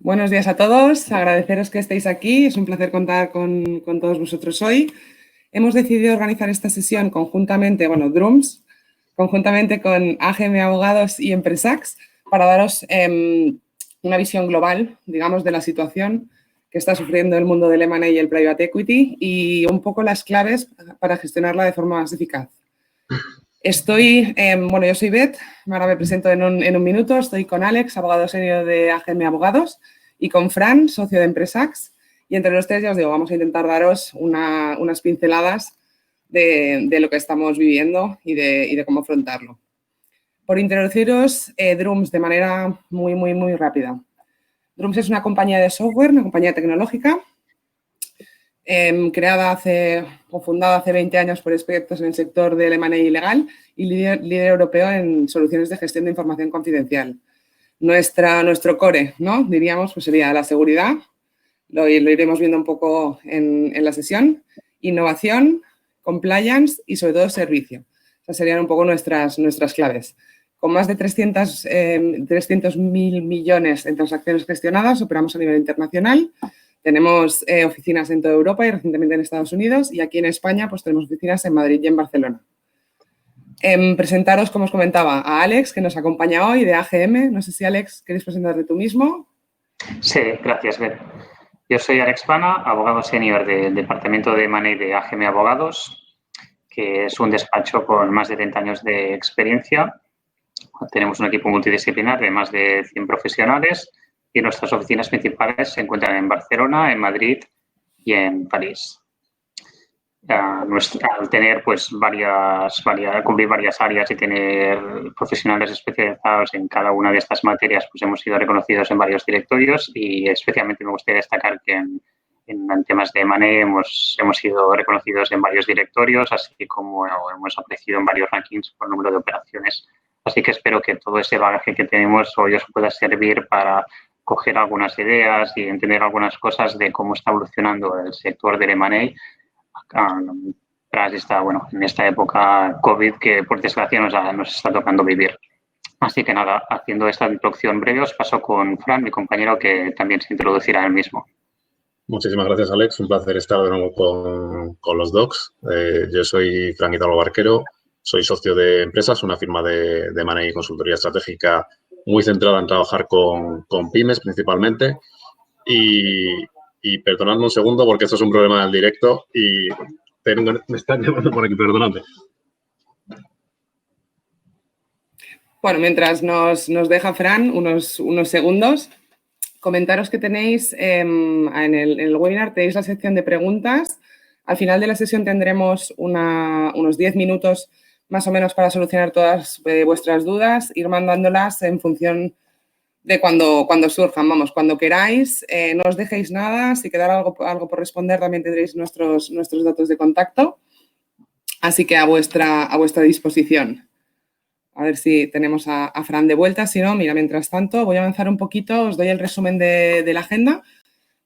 Buenos días a todos, agradeceros que estéis aquí, es un placer contar con todos vosotros hoy. Hemos decidido organizar esta sesión conjuntamente, Drums, conjuntamente con AGM Abogados y Empresax, para daros una visión global, digamos, de la situación que está sufriendo el mundo del M&A y el Private Equity y un poco las claves para gestionarla de forma más eficaz. Yo soy Beth, ahora me presento en un minuto, estoy con Alex, abogado senior de AGM Abogados, y con Fran, socio de Empresax, y entre los tres, ya os digo, vamos a intentar daros unas pinceladas de lo que estamos viviendo y de cómo afrontarlo. Por introduciros Drums de manera muy rápida. Drums es una compañía de software, una compañía tecnológica, fundada hace 20 años por expertos en el sector del M&A ilegal y líder europeo en soluciones de gestión de información confidencial. Nuestro core, ¿no? Diríamos, pues sería la seguridad, lo iremos viendo un poco en la sesión, innovación, compliance y sobre todo servicio. Esas serían un poco nuestras claves. Con más de 300.000 millones en transacciones gestionadas, operamos a nivel internacional. Tenemos oficinas en toda Europa y recientemente en Estados Unidos, y aquí en España pues tenemos oficinas en Madrid y en Barcelona. Presentaros, como os comentaba, a Alex, que nos acompaña hoy de AGM. No sé si, Alex, ¿queréis presentarte tú mismo? Sí, gracias, Beth. Yo soy Alex Pana, abogado senior del Departamento de M&A de AGM Abogados, que es un despacho con más de 30 años de experiencia. Tenemos un equipo multidisciplinar de más de 100 profesionales y nuestras oficinas principales se encuentran en Barcelona, en Madrid y en París. Al tener cumplir varias áreas y tener profesionales especializados en cada una de estas materias, pues hemos sido reconocidos en varios directorios y especialmente me gustaría destacar que en temas de M&A hemos sido reconocidos en varios directorios, así como hemos aparecido en varios rankings por número de operaciones. Así que espero que todo ese bagaje que tenemos hoy os pueda servir para coger algunas ideas y entender algunas cosas de cómo está evolucionando el sector del M&A tras en esta época COVID que por desgracia nos está tocando vivir. Así que nada, haciendo esta introducción breve os paso con Fran, mi compañero, que también se introducirá él mismo. Muchísimas gracias, Alex. Un placer estar de nuevo con los docs. Yo soy Fran Hidalgo Barquero, soy socio de Empresas, una firma de M&A y consultoría estratégica muy centrada en trabajar con pymes principalmente. Y perdonadme un segundo porque esto es un problema del directo y me están llamando por aquí, perdonadme. Bueno, mientras nos deja Fran unos segundos, comentaros que tenéis en el webinar, tenéis la sección de preguntas. Al final de la sesión tendremos unos 10 minutos más o menos para solucionar todas vuestras dudas, ir mandándolas en función de cuando surjan, cuando queráis, no os dejéis nada. Si queda algo por responder, también tendréis nuestros datos de contacto, así que a vuestra disposición. A ver si tenemos a Fran de vuelta. Si no, mira, mientras tanto voy a avanzar un poquito, os doy el resumen de la agenda.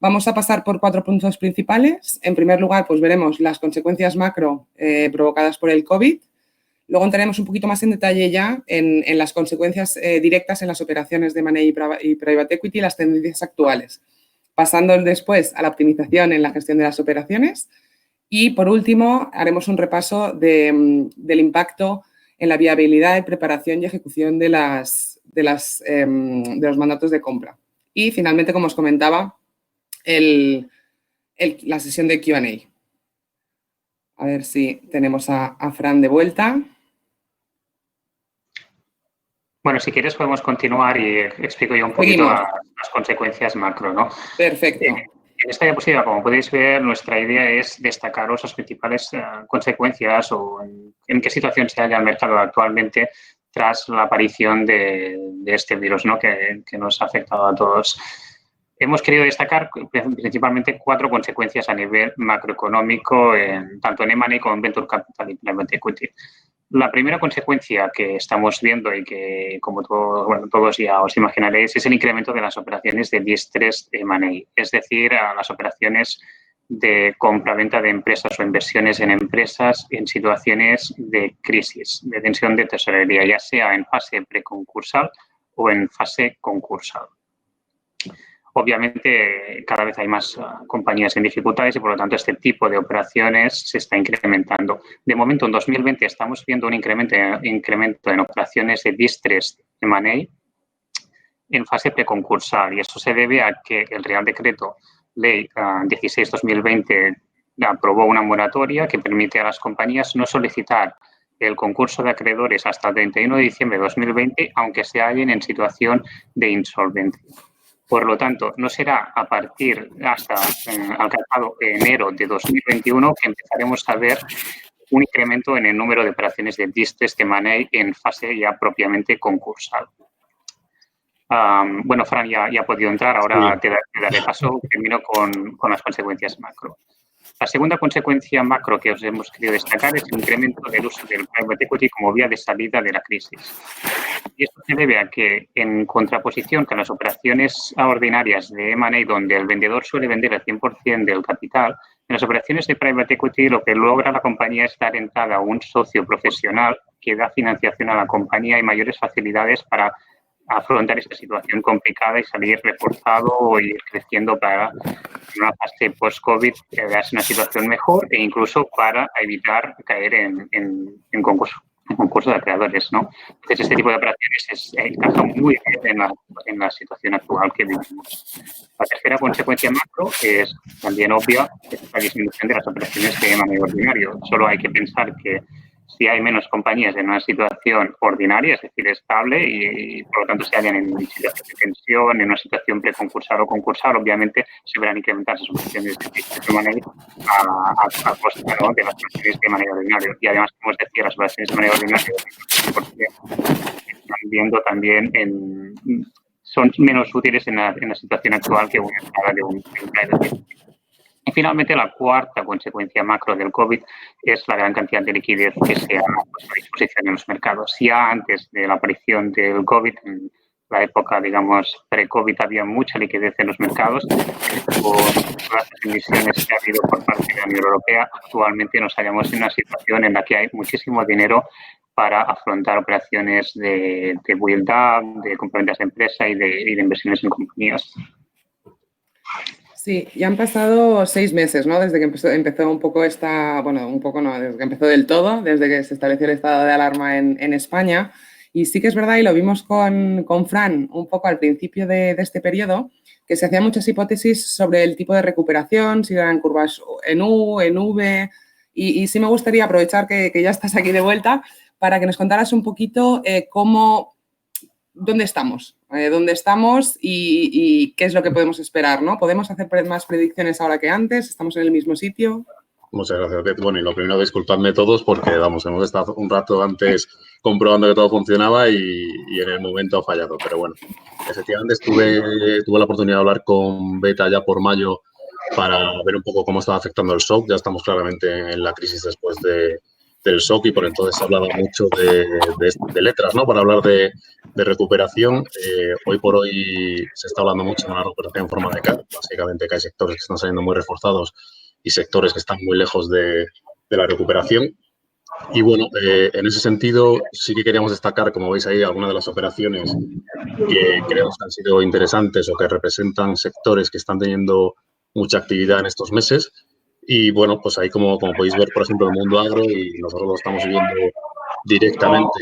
Vamos a pasar por 4 puntos principales. En primer lugar, pues veremos las consecuencias macro provocadas por el COVID. Luego entraremos un poquito más en detalle ya en las consecuencias directas en las operaciones de M&A y Private Equity y las tendencias actuales, pasando después a la optimización en la gestión de las operaciones. Y, por último, haremos un repaso del impacto en la viabilidad de preparación y ejecución de los mandatos de compra. Y, finalmente, como os comentaba, la sesión de Q&A. A ver si tenemos a Fran de vuelta. Bueno, si quieres podemos continuar y explico yo un poquito las consecuencias macro, ¿no? Perfecto. En esta diapositiva, como podéis ver, nuestra idea es destacaros las principales consecuencias o en qué situación se halla el mercado actualmente tras la aparición de este virus, ¿no? que nos ha afectado a todos. Hemos querido destacar principalmente 4 consecuencias a nivel macroeconómico, tanto en M&A como en Venture Capital y Private Equity. La primera consecuencia que estamos viendo y que, como todos ya os imaginaréis, es el incremento de las operaciones de distressed M&A, es decir, a las operaciones de compra-venta de empresas o inversiones en empresas en situaciones de crisis, de tensión de tesorería, ya sea en fase preconcursal o en fase concursal. Obviamente, cada vez hay más compañías en dificultades y, por lo tanto, este tipo de operaciones se está incrementando. De momento, en 2020 estamos viendo un incremento en operaciones de distressed M&A en fase preconcursal, y eso se debe a que el Real Decreto Ley 16-2020 aprobó una moratoria que permite a las compañías no solicitar el concurso de acreedores hasta el 31 de diciembre de 2020, aunque se hallen en situación de insolvencia. Por lo tanto, no será a partir hasta alcanzado enero de 2021 que empezaremos a ver un incremento en el número de operaciones de distressed M&A en fase ya propiamente concursal. Bueno, Fran ya ha podido entrar, ahora te daré paso. Termino con las consecuencias macro. La segunda consecuencia macro que os hemos querido destacar es el incremento del uso del private equity como vía de salida de la crisis. Y esto se debe a que, en contraposición con las operaciones ordinarias de M&A, donde el vendedor suele vender el 100% del capital, en las operaciones de private equity lo que logra la compañía es dar entrada a un socio profesional que da financiación a la compañía y mayores facilidades para afrontar esta situación complicada y salir reforzado o ir creciendo para una fase post-COVID darse una situación mejor e incluso para evitar caer en concurso de acreedores, ¿no? Entonces, este tipo de operaciones encaja muy bien en la situación actual que vivimos. La tercera consecuencia macro es también obvia, es la disminución de las operaciones de M&A ordinario. Solo hay que pensar que si hay menos compañías en una situación ordinaria, es decir, estable, y por lo tanto se hallan en situación de tensión, en una situación preconcursal o concursal, obviamente se verán incrementar esas operaciones de manera a costa, ¿no?, de las operaciones de manera ordinaria. Y además, como os decía, las operaciones de manera ordinaria están viendo también son menos útiles en la situación actual que una escala de un private equity. Y finalmente, la cuarta consecuencia macro del COVID es la gran cantidad de liquidez que se ha puesto a disposición en los mercados. Ya antes de la aparición del COVID, en la época, digamos, pre-COVID, había mucha liquidez en los mercados. Por todas las emisiones que ha habido por parte de la Unión Europea, actualmente nos hallamos en una situación en la que hay muchísimo dinero para afrontar operaciones de build-up, de compraventas de empresa y de inversiones en compañías. Sí, ya han pasado 6 meses, ¿no? Desde que empezó un poco un poco no, desde que empezó del todo, desde que se estableció el estado de alarma en España. Y sí que es verdad, y lo vimos con Fran un poco al principio de este periodo, que se hacían muchas hipótesis sobre el tipo de recuperación, si eran curvas en U, en V. Y sí me gustaría aprovechar que ya estás aquí de vuelta para que nos contaras un poquito dónde estamos y qué es lo que podemos esperar, ¿no? ¿Podemos hacer más predicciones ahora que antes? ¿Estamos en el mismo sitio? Muchas gracias. Bueno, y lo primero, disculpadme todos porque, hemos estado un rato antes comprobando que todo funcionaba y en el momento ha fallado. Pero bueno, efectivamente tuve la oportunidad de hablar con Beta ya por mayo para ver un poco cómo estaba afectando el shock. Ya estamos claramente en la crisis después del shock y por entonces se hablaba mucho de letras, ¿no? Para hablar de recuperación. Hoy por hoy se está hablando mucho de una recuperación en forma de CAC. Básicamente que hay sectores que están saliendo muy reforzados y sectores que están muy lejos de la recuperación. Y bueno, en ese sentido sí que queríamos destacar, como veis ahí, algunas de las operaciones que creemos que han sido interesantes o que representan sectores que están teniendo mucha actividad en estos meses. Y bueno, pues ahí como podéis ver, por ejemplo, el mundo agro, y nosotros lo estamos viviendo directamente,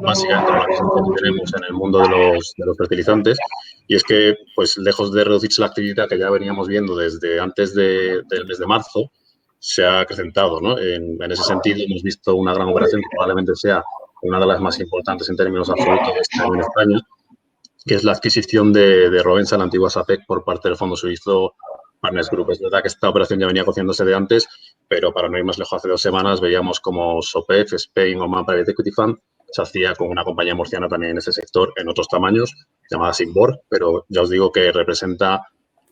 básicamente con la visión que tenemos en el mundo de los fertilizantes, y es que, pues lejos de reducirse la actividad que ya veníamos viendo desde antes del mes de marzo, se ha acrecentado, ¿no? En ese sentido, hemos visto una gran operación que probablemente sea una de las más importantes en términos absolutos de este año en España, que es la adquisición de Rovensa, la antigua SAPEC, por parte del fondo suizo Partners Group. Es verdad que esta operación ya venía cociéndose de antes, pero para no ir más lejos, hace 2 semanas veíamos como SOPEF, Spain Oman Private Equity Fund, se hacía con una compañía murciana también en ese sector, en otros tamaños, llamada Simbor, pero ya os digo que representa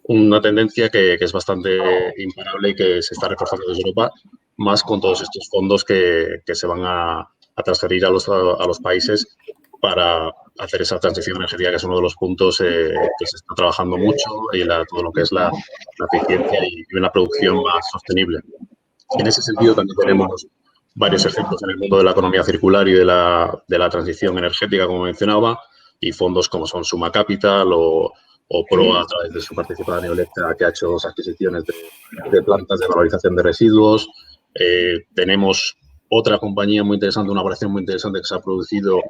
una tendencia que es bastante imparable y que se está reforzando desde Europa, más con todos estos fondos que se van a transferir a los países para hacer esa transición energética, que es uno de los puntos que se está trabajando mucho, y todo lo que es la eficiencia y una producción más sostenible. En ese sentido, también tenemos varios ejemplos en el mundo de la economía circular y de la transición energética, como mencionaba, y fondos como son Suma Capital o o Proa, a través de su participación en Eolectra, que ha hecho 2 adquisiciones de plantas de valorización de residuos. Tenemos otra compañía muy interesante, una operación muy interesante que se ha producido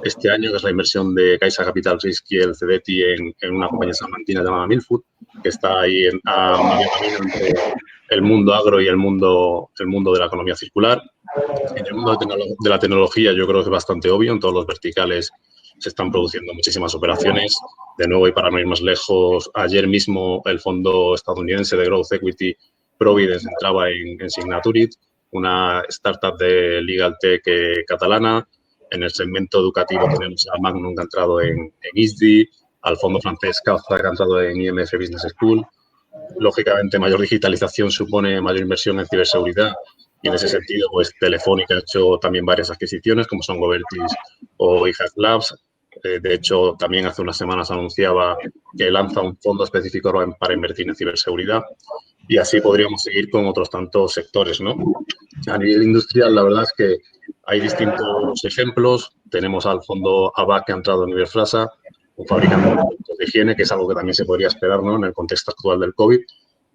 este año, que es la inversión de Caixa Capital Risk y el CDTI en una compañía salmantina llamada Milfood, que está ahí a medio camino entre el mundo agro y el mundo de la economía circular. En el mundo de la tecnología yo creo que es bastante obvio, en todos los verticales se están produciendo muchísimas operaciones. De nuevo, y para no ir más lejos, ayer mismo el fondo estadounidense de Growth Equity, Providence, entraba en Signaturit, una startup de Legal Tech catalana. En el segmento educativo tenemos a Magnum, que ha entrado en ISDI, al fondo francés CAFA, que ha entrado en IMF Business School. Lógicamente, mayor digitalización supone mayor inversión en ciberseguridad y en ese sentido, pues Telefónica ha hecho también varias adquisiciones, como son Govertis o iHack Labs. De hecho, también hace unas semanas anunciaba que lanza un fondo específico para invertir en ciberseguridad y así podríamos seguir con otros tantos sectores, ¿no? A nivel industrial, la verdad es que hay distintos ejemplos. Tenemos al fondo ABAC, que ha entrado en Iberfrasa, un fabricante de productos de higiene, que es algo que también se podría esperar, ¿no?, en el contexto actual del COVID.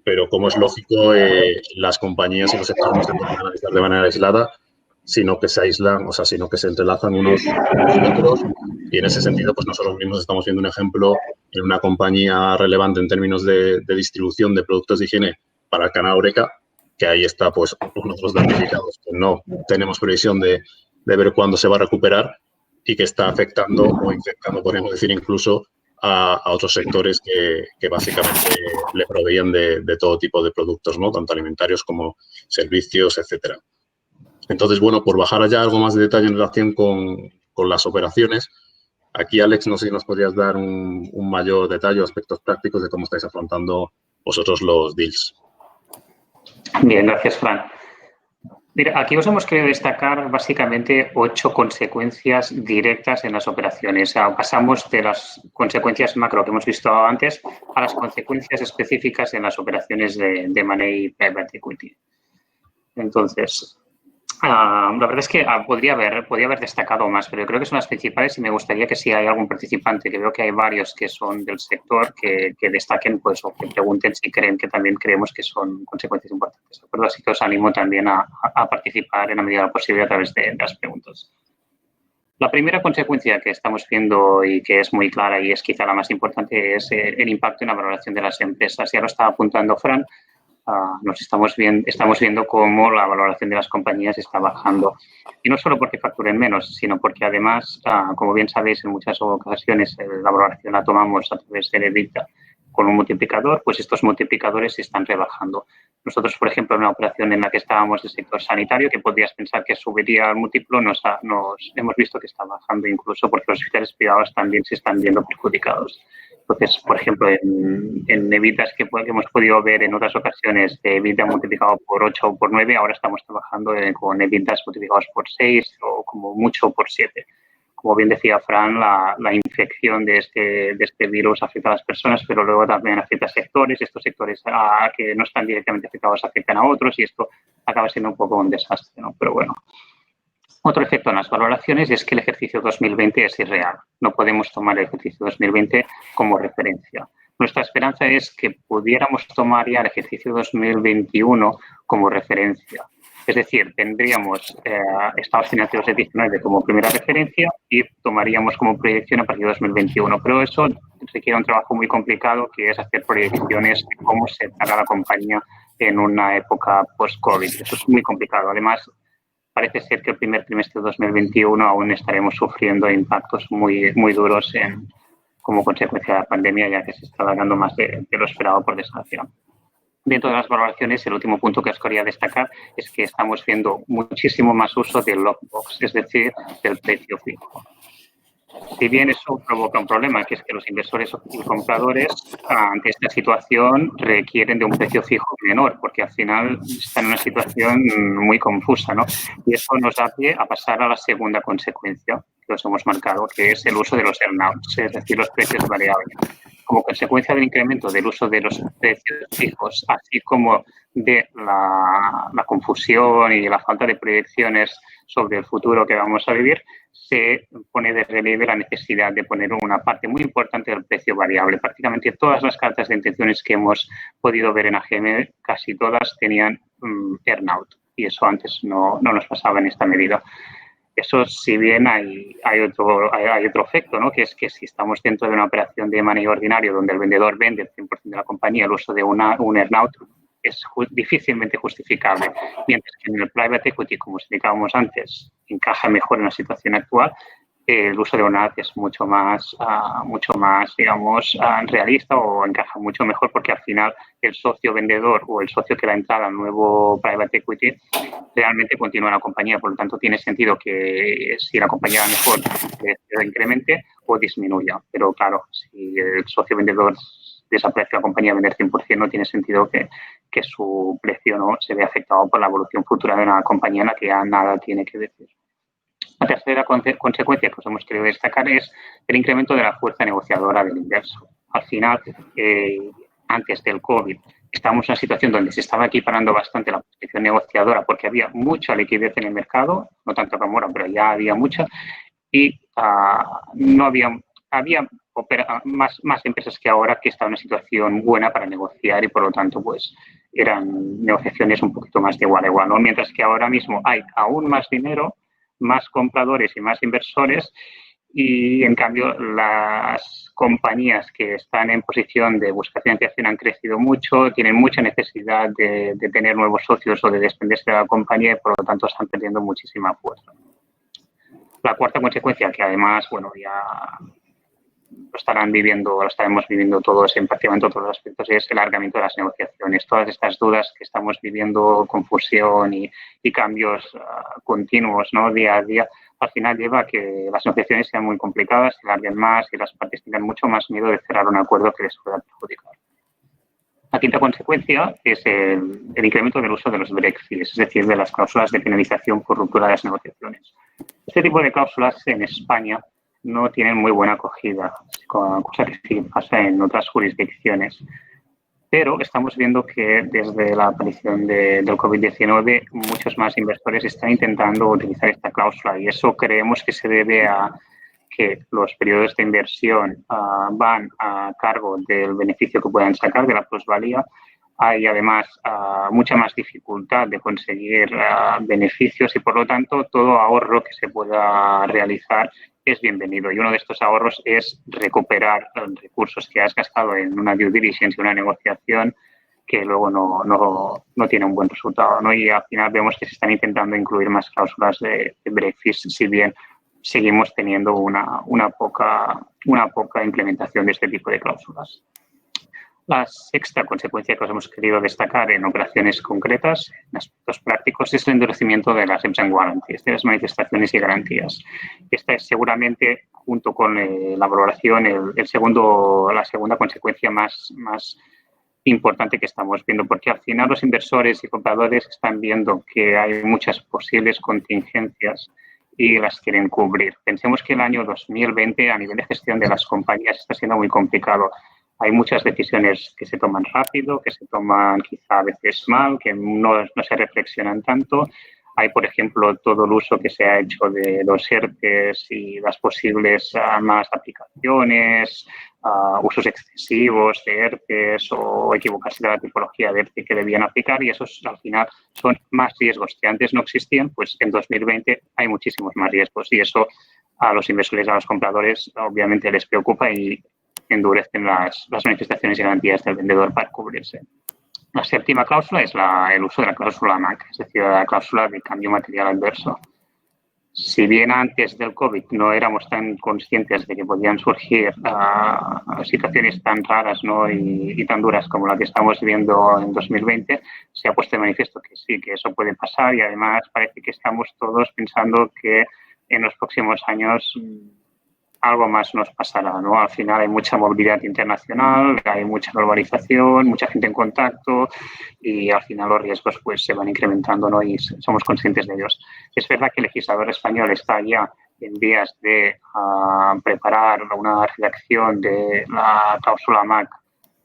Pero, como es lógico, las compañías y los sectores no se pueden analizar de manera aislada, sino que se aíslan, o sea, sino que se entrelazan unos con otros. Y en ese sentido, pues nosotros mismos estamos viendo un ejemplo en una compañía relevante en términos de distribución de productos de higiene para el canal Horeca, que ahí está, pues, uno de los damnificados que no tenemos previsión de ver cuándo se va a recuperar y que está afectando o infectando, podríamos decir, incluso a otros sectores que básicamente le proveían de todo tipo de productos, ¿no?, tanto alimentarios como servicios, etcétera. Entonces, bueno, por bajar allá algo más de detalle en relación con las operaciones, aquí, Alex, no sé si nos podrías dar un mayor detalle o aspectos prácticos de cómo estáis afrontando vosotros los deals. Bien, gracias, Fran. Mira, aquí os hemos querido destacar básicamente 8 consecuencias directas en las operaciones. O sea, pasamos de las consecuencias macro que hemos visto antes a las consecuencias específicas en las operaciones de Money Private Equity. Entonces, la verdad es que podría haber destacado más, pero yo creo que son las principales y me gustaría que si hay algún participante, que veo que hay varios que son del sector, que destaquen, pues, o que pregunten si creen que también creemos que son consecuencias importantes, ¿de acuerdo? Así que os animo también a participar en la medida de lo posible a través de las preguntas. La primera consecuencia que estamos viendo y que es muy clara y es quizá la más importante es el impacto en la valoración de las empresas. Ya lo estaba apuntando Fran. Estamos viendo cómo la valoración de las compañías está bajando. Y no solo porque facturen menos, sino porque además, como bien sabéis, en muchas ocasiones la valoración la tomamos a través del EBITDA con un multiplicador, pues estos multiplicadores se están rebajando. Nosotros, por ejemplo, en una operación en la que estábamos del sector sanitario, que podrías pensar que subiría el múltiplo, nos hemos visto que está bajando incluso porque los sectores privados también se están viendo perjudicados. Entonces, por ejemplo, en EBITDAs que hemos podido ver en otras ocasiones de EBITDA multiplicado por 8 o por 9, ahora estamos trabajando con EBITDAs multiplicados por 6 o como mucho por 7. Como bien decía Fran, la infección de este virus afecta a las personas, pero luego también afecta a sectores. Estos sectores que no están directamente afectados afectan a otros y esto acaba siendo un poco un desastre, ¿no? Pero bueno. Otro efecto en las valoraciones es que el ejercicio 2020 es irreal. No podemos tomar el ejercicio 2020 como referencia. Nuestra esperanza es que pudiéramos tomar ya el ejercicio 2021 como referencia. Es decir, tendríamos estados financieros de 19 como primera referencia y tomaríamos como proyección a partir de 2021. Pero eso requiere un trabajo muy complicado, que es hacer proyecciones de cómo se paga la compañía en una época post-COVID. Eso es muy complicado. Además, parece ser que el primer trimestre de 2021 aún estaremos sufriendo impactos muy, muy duros como consecuencia de la pandemia, ya que se está alargando más de lo esperado, por desgracia. Dentro de las valoraciones, el último punto que os quería destacar es que estamos viendo muchísimo más uso del lockbox, es decir, del precio fijo. Si bien eso provoca un problema, que es que los inversores y compradores ante esta situación requieren de un precio fijo menor, porque al final están en una situación muy confusa, ¿no? Y eso nos da pie a pasar a la segunda consecuencia que os hemos marcado, que es el uso de los earnouts, es decir, los precios variables. como consecuencia del incremento del uso de los precios fijos, así como de la confusión y la falta de proyecciones sobre el futuro que vamos a vivir, se pone de relieve la necesidad de poner una parte muy importante del precio variable. Prácticamente todas las cartas de intenciones que hemos podido ver en AGM, casi todas tenían earn-out, y eso antes no nos pasaba en esta medida. Eso, si bien hay otro efecto, ¿no? Que es que si estamos dentro de una operación de M&A ordinario donde el vendedor vende el 100% de la compañía, el uso de un earn-out es difícilmente justificable, mientras que en el private equity, como explicábamos antes, encaja mejor en la situación actual. El uso de earn-out es mucho más, digamos, realista, o encaja mucho mejor, porque al final el socio vendedor o el socio que da entrada al nuevo private equity realmente continúa en la compañía. Por lo tanto, tiene sentido que si la compañía va mejor, se incremente o disminuya. Pero claro, si el socio vendedor desaparece la compañía a vender 100%, no tiene sentido que su precio no se vea afectado por la evolución futura de una compañía en la que ya nada tiene que decir. La tercera consecuencia que os hemos querido destacar es el incremento de la fuerza negociadora del inversor. Al final, antes del COVID, estábamos en una situación donde se estaba equiparando bastante la posición negociadora, porque había mucha liquidez en el mercado, no tanto como ahora, pero ya había mucha, y no había más empresas que ahora que estaban en una situación buena para negociar, y por lo tanto pues eran negociaciones un poquito más de igual a igual, ¿no? Mientras que ahora mismo hay aún más dinero, más compradores y más inversores, y en cambio las compañías que están en posición de buscar financiación han crecido mucho, tienen mucha necesidad de tener nuevos socios o de desprenderse de la compañía, y por lo tanto están perdiendo muchísima fuerza. La cuarta consecuencia, que además, bueno, ya lo estaremos viviendo todos en prácticamente todos los aspectos, es el alargamiento de las negociaciones. Todas estas dudas que estamos viviendo, confusión y cambios continuos, ¿no? Día a día, al final lleva a que las negociaciones sean muy complicadas, se alarguen más y las partes tengan mucho más miedo de cerrar un acuerdo que les pueda perjudicar. La quinta consecuencia es el incremento del uso de los break fees, es decir, de las cláusulas de penalización por ruptura de las negociaciones. Este tipo de cláusulas en España no tienen muy buena acogida, cosa que sí pasa en otras jurisdicciones. Pero estamos viendo que desde la aparición del COVID-19 muchos más inversores están intentando utilizar esta cláusula, y eso creemos que se debe a que los periodos de inversión van a cargo del beneficio que puedan sacar de la plusvalía. Hay además mucha más dificultad de conseguir beneficios, y por lo tanto todo ahorro que se pueda realizar es bienvenido, y uno de estos ahorros es recuperar recursos que has gastado en una due diligence y una negociación que luego no tiene un buen resultado, ¿no? Y al final vemos que se están intentando incluir más cláusulas de break fees, si bien seguimos teniendo una poca implementación de este tipo de cláusulas. La sexta consecuencia que os hemos querido destacar en operaciones concretas, en aspectos prácticos, es el endurecimiento de las Aims and Guarantees, de las manifestaciones y garantías. Esta es seguramente, junto con la valoración, la segunda consecuencia más importante que estamos viendo, porque al final los inversores y compradores están viendo que hay muchas posibles contingencias y las quieren cubrir. Pensemos que el año 2020 a nivel de gestión de las compañías está siendo muy complicado. Hay muchas decisiones que se toman rápido, que se toman quizá a veces mal, que no se reflexionan tanto. Hay, por ejemplo, todo el uso que se ha hecho de los ERTEs y las posibles malas aplicaciones, usos excesivos de ERTEs o equivocarse de la tipología de ERTE que debían aplicar, y esos al final son más riesgos que antes no existían, pues en 2020 hay muchísimos más riesgos, y eso a los inversores, a los compradores, obviamente les preocupa y endurecen las manifestaciones y garantías del vendedor para cubrirse. La séptima cláusula es el uso de la cláusula MAC, es decir, la cláusula de cambio material adverso. Si bien antes del COVID no éramos tan conscientes de que podían surgir situaciones tan raras, ¿no? y tan duras como la que estamos viviendo en 2020, se ha puesto de manifiesto que sí, que eso puede pasar, y además parece que estamos todos pensando que en los próximos años algo más nos pasará, ¿no? Al final hay mucha movilidad internacional, hay mucha globalización, mucha gente en contacto, y al final los riesgos pues se van incrementando, ¿no? Y somos conscientes de ellos. Es verdad que el legislador español está ya en vías de preparar una redacción de la cláusula MAC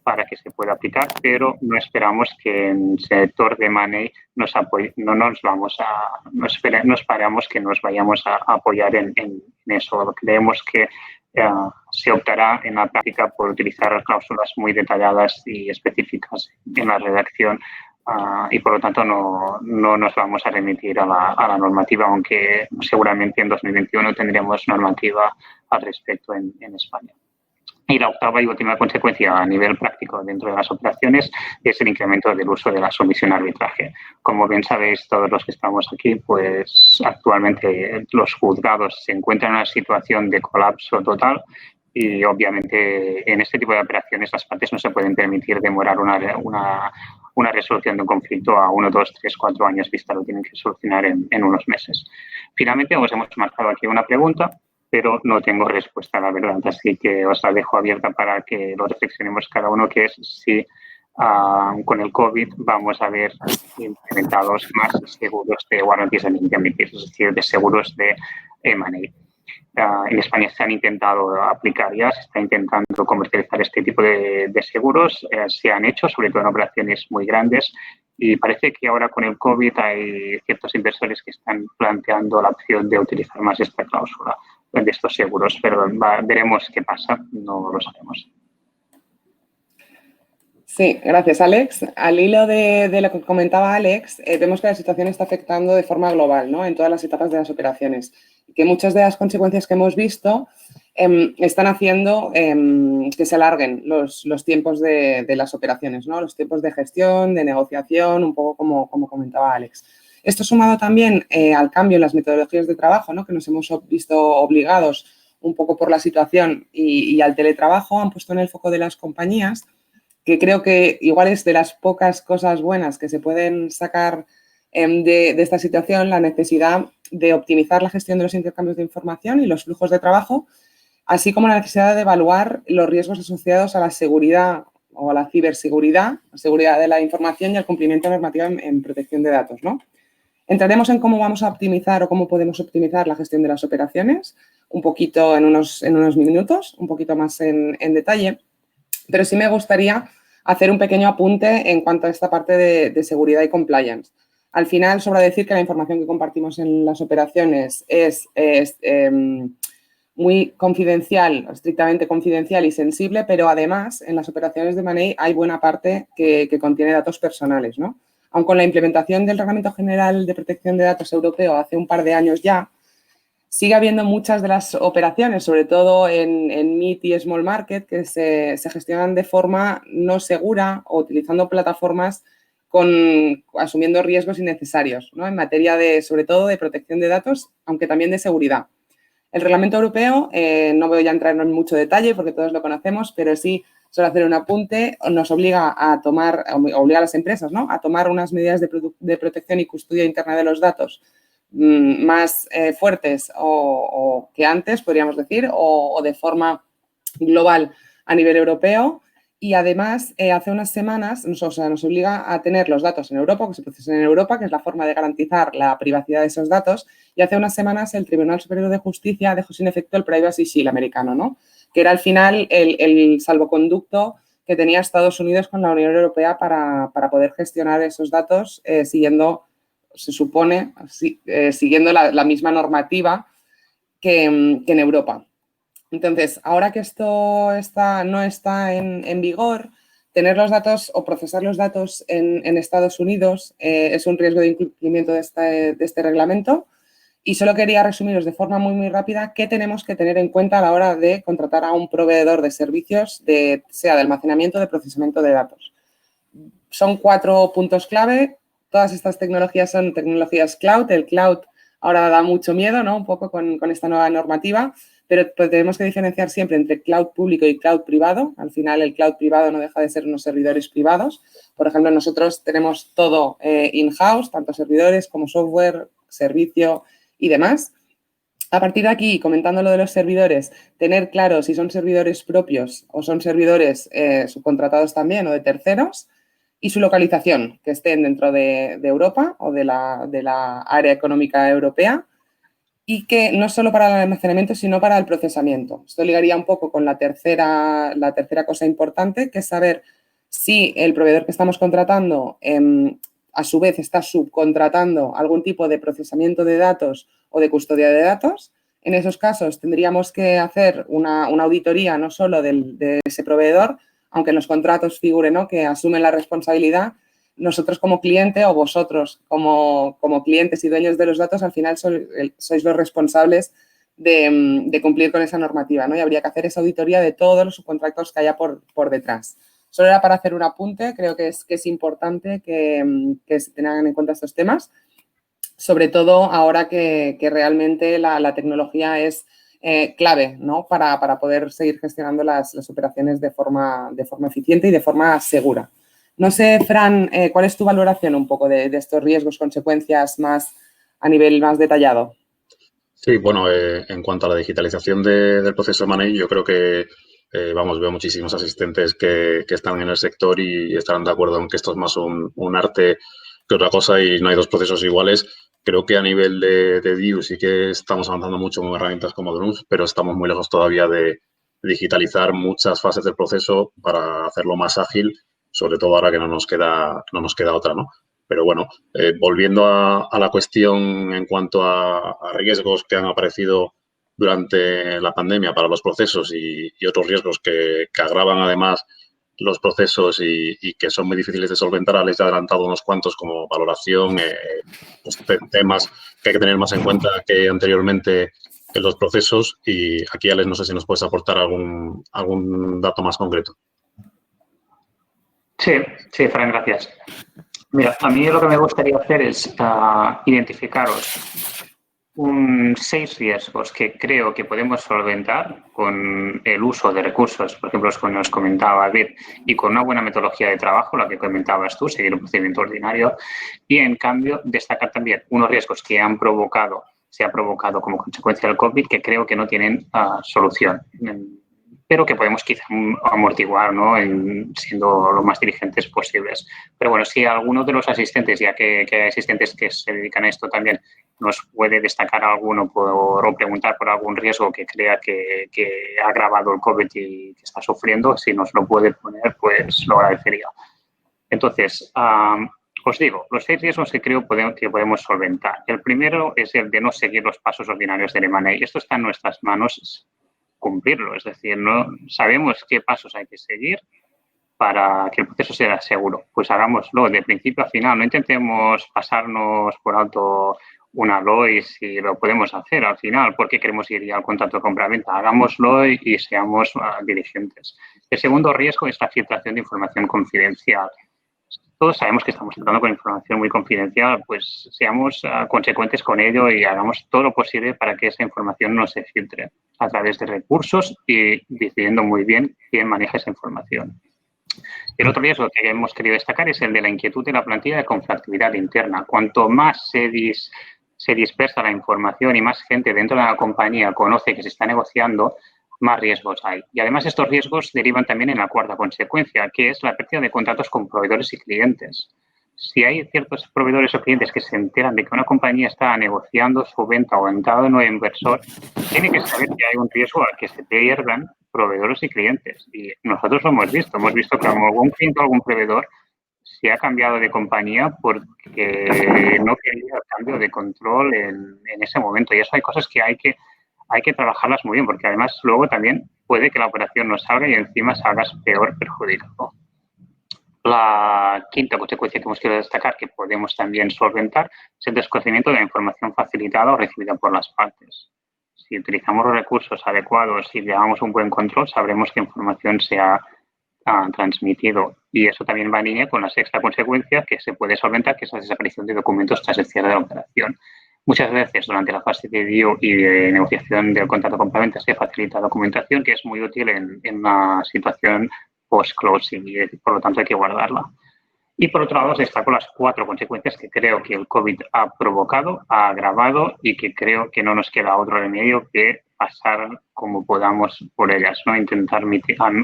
para que se pueda aplicar, pero no esperamos que en el sector de Money no esperamos que nos vayamos a apoyar en eso. Creemos que se optará en la práctica por utilizar cláusulas muy detalladas y específicas en la redacción y por lo tanto no nos vamos a remitir a la normativa, aunque seguramente en 2021 tendremos normativa al respecto en España. Y la octava y última consecuencia a nivel práctico dentro de las operaciones es el incremento del uso de la sumisión arbitraje. Como bien sabéis todos los que estamos aquí, pues actualmente los juzgados se encuentran en una situación de colapso total y obviamente en este tipo de operaciones las partes no se pueden permitir demorar una resolución de un conflicto a 1, 2, 3, 4 años vista, lo tienen que solucionar en unos meses. Finalmente os hemos marcado aquí una pregunta, pero no tengo respuesta, la verdad, así que os la dejo abierta para que lo reflexionemos cada uno, que es si con el COVID vamos a ver implementados más seguros de Warranties and Indemnities, es decir, de seguros de M&A. En España se han intentado aplicar ya, se está intentando comercializar este tipo de seguros, se han hecho, sobre todo en operaciones muy grandes, y parece que ahora con el COVID hay ciertos inversores que están planteando la opción de utilizar más esta cláusula de estos seguros, pero veremos qué pasa, no lo sabemos. Sí, gracias, Alex. Al hilo de lo que comentaba Alex, vemos que la situación está afectando de forma global, ¿no?, en todas las etapas de las operaciones, y que muchas de las consecuencias que hemos visto están haciendo que se alarguen los tiempos de las operaciones, ¿no?, los tiempos de gestión, de negociación, un poco como comentaba Alex. Esto sumado también al cambio en las metodologías de trabajo, ¿no?, que nos hemos visto obligados un poco por la situación y al teletrabajo, han puesto en el foco de las compañías, que creo que igual es de las pocas cosas buenas que se pueden sacar de esta situación, la necesidad de optimizar la gestión de los intercambios de información y los flujos de trabajo, así como la necesidad de evaluar los riesgos asociados a la seguridad o a la ciberseguridad, la seguridad de la información y al cumplimiento normativo en protección de datos, ¿no? Entraremos en cómo vamos a optimizar o cómo podemos optimizar la gestión de las operaciones, un poquito en unos minutos, un poquito más en detalle. Pero sí me gustaría hacer un pequeño apunte en cuanto a esta parte de seguridad y compliance. Al final, sobra decir que la información que compartimos en las operaciones es muy confidencial, estrictamente confidencial y sensible, pero además en las operaciones de Money hay buena parte que contiene datos personales, ¿no? Aun con la implementación del Reglamento General de Protección de Datos Europeo hace un par de años ya, sigue habiendo muchas de las operaciones, sobre todo en mid y small market, que se gestionan de forma no segura o utilizando plataformas asumiendo riesgos innecesarios, ¿no?, en materia sobre todo de protección de datos, aunque también de seguridad. El Reglamento Europeo, no voy a entrar en mucho detalle porque todos lo conocemos, pero sí solo hacer un apunte, nos obliga obliga a las empresas, ¿no?, a tomar unas medidas de protección y custodia interna de los datos más fuertes o que antes, podríamos decir, o de forma global a nivel europeo. Y además, hace unas semanas nos obliga a tener los datos en Europa, que se procesan en Europa, que es la forma de garantizar la privacidad de esos datos. Y hace unas semanas el Tribunal Superior de Justicia dejó sin efecto el Privacy Shield americano, ¿no?, que era al final el salvoconducto que tenía Estados Unidos con la Unión Europea para poder gestionar esos datos siguiendo, se supone, siguiendo la misma normativa que en Europa. Entonces, ahora que esto no está en vigor, tener los datos o procesar los datos en Estados Unidos es un riesgo de incumplimiento de este reglamento. Y solo quería resumiros de forma muy rápida qué tenemos que tener en cuenta a la hora de contratar a un proveedor de servicios, sea de almacenamiento o de procesamiento de datos. Son 4 puntos clave. Todas estas tecnologías son tecnologías cloud. El cloud ahora da mucho miedo, ¿no?, un poco con esta nueva normativa, pero tenemos que diferenciar siempre entre cloud público y cloud privado. Al final, el cloud privado no deja de ser unos servidores privados. Por ejemplo, nosotros tenemos todo in-house, tanto servidores como software, servicio y demás. A partir de aquí, comentando lo de los servidores, tener claro si son servidores propios o son servidores subcontratados también o de terceros, y su localización, que estén dentro de Europa o de la área económica europea. y que no solo para el almacenamiento, sino para el procesamiento. Esto ligaría un poco con la tercera cosa importante, que es saber si el proveedor que estamos contratando a su vez está subcontratando algún tipo de procesamiento de datos o de custodia de datos. En esos casos tendríamos que hacer una auditoría no solo de ese proveedor, aunque en los contratos figure, ¿no?, que asumen la responsabilidad. Nosotros como cliente o vosotros como clientes y dueños de los datos, al final sois los responsables de cumplir con esa normativa, ¿no? Y habría que hacer esa auditoría de todos los subcontratos que haya por detrás. Solo era para hacer un apunte, creo que es importante que se tengan en cuenta estos temas, sobre todo ahora que realmente la tecnología es clave, ¿no?, para poder seguir gestionando las operaciones de forma eficiente y de forma segura. No sé, Fran, ¿cuál es tu valoración un poco de estos riesgos, consecuencias más a nivel más detallado? Sí, bueno, en cuanto a la digitalización del proceso de Money, yo creo que, veo muchísimos asistentes que están en el sector y estarán de acuerdo en que esto es más un arte que otra cosa y no hay dos procesos iguales. Creo que a nivel de DIU sí que estamos avanzando mucho con herramientas como Drums, pero estamos muy lejos todavía de digitalizar muchas fases del proceso para hacerlo más ágil, sobre todo ahora que no nos queda otra, ¿no? Pero bueno, volviendo a la cuestión en cuanto a riesgos que han aparecido durante la pandemia para los procesos y otros riesgos que agravan además los procesos y que son muy difíciles de solventar, les he adelantado unos cuantos como valoración, pues, temas que hay que tener más en cuenta que anteriormente en los procesos. Y aquí, Alex, no sé si nos puedes aportar algún dato más concreto. Sí, Fran, gracias. Mira, a mí lo que me gustaría hacer es identificaros 6 riesgos que creo que podemos solventar con el uso de recursos, por ejemplo, los que nos comentaba David, y con una buena metodología de trabajo, la que comentabas tú, seguir un procedimiento ordinario, y en cambio destacar también unos riesgos que se ha provocado como consecuencia del COVID que creo que no tienen solución, pero que podemos quizá amortiguar, ¿no?, siendo lo más diligentes posibles. Pero bueno, si alguno de los asistentes, ya que hay asistentes que se dedican a esto también, nos puede destacar alguno o preguntar por algún riesgo que crea que ha agravado el COVID y que está sufriendo, si nos lo puede poner, pues lo agradecería. Entonces, os digo, los 6 riesgos que creo que podemos solventar. El primero es el de no seguir los pasos ordinarios del M&A. Esto está en nuestras manos cumplirlo, es decir, no sabemos qué pasos hay que seguir para que el proceso sea seguro. Pues hagámoslo de principio a final, no intentemos pasarnos por alto una LOI si lo podemos hacer al final porque queremos ir al contrato de compra-venta. Hagámoslo y seamos diligentes. El segundo riesgo es la filtración de información confidencial. Todos sabemos que estamos tratando con información muy confidencial, pues seamos consecuentes con ello y hagamos todo lo posible para que esa información no se filtre a través de recursos y decidiendo muy bien quién maneja esa información. El otro riesgo que hemos querido destacar es el de la inquietud de la plantilla de conflictividad interna. Cuanto más se dispersa la información y más gente dentro de la compañía conoce que se está negociando, más riesgos hay. Y además estos riesgos derivan también en la cuarta consecuencia, que es la pérdida de contratos con proveedores y clientes. Si hay ciertos proveedores o clientes que se enteran de que una compañía está negociando su venta o entrada de un nuevo inversor, tiene que saber que hay un riesgo a que se pierdan proveedores y clientes. Y nosotros lo hemos visto que algún cliente o algún proveedor se ha cambiado de compañía porque no quería el cambio de control en ese momento. Y eso hay cosas que hay que trabajarlas muy bien, porque además luego también puede que la operación no salga y encima salgas peor perjudicado. La quinta consecuencia que hemos querido destacar, que podemos también solventar, es el desconocimiento de la información facilitada o recibida por las partes. Si utilizamos los recursos adecuados y llevamos un buen control, sabremos qué información se ha transmitido. Y eso también va en línea con la sexta consecuencia que se puede solventar, que es la desaparición de documentos tras el cierre de la operación. Muchas veces durante la fase de DIO y de negociación del contrato de compraventa se facilita documentación que es muy útil en una situación post-closing y por lo tanto hay que guardarla. Y por otro lado, destaco las 4 consecuencias que creo que el COVID ha provocado, ha agravado y que creo que no nos queda otro remedio que pasar como podamos por ellas, ¿no? Intentar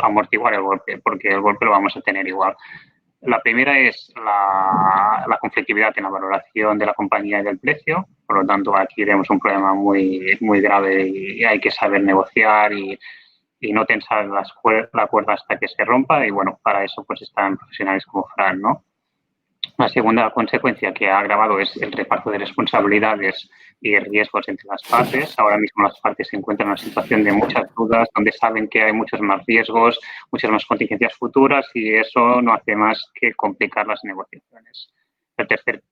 amortiguar el golpe, porque el golpe lo vamos a tener igual. La primera es la conflictividad en la valoración de la compañía y del precio. Por lo tanto, aquí tenemos un problema muy, muy grave y hay que saber negociar y no tensar la cuerda hasta que se rompa. Y, bueno, para eso pues están profesionales como Fran, ¿no? La segunda consecuencia que ha agravado es el reparto de responsabilidades y riesgos entre las partes. Ahora mismo las partes se encuentran en una situación de muchas dudas, donde saben que hay muchos más riesgos, muchas más contingencias futuras y eso no hace más que complicar las negociaciones. El tercer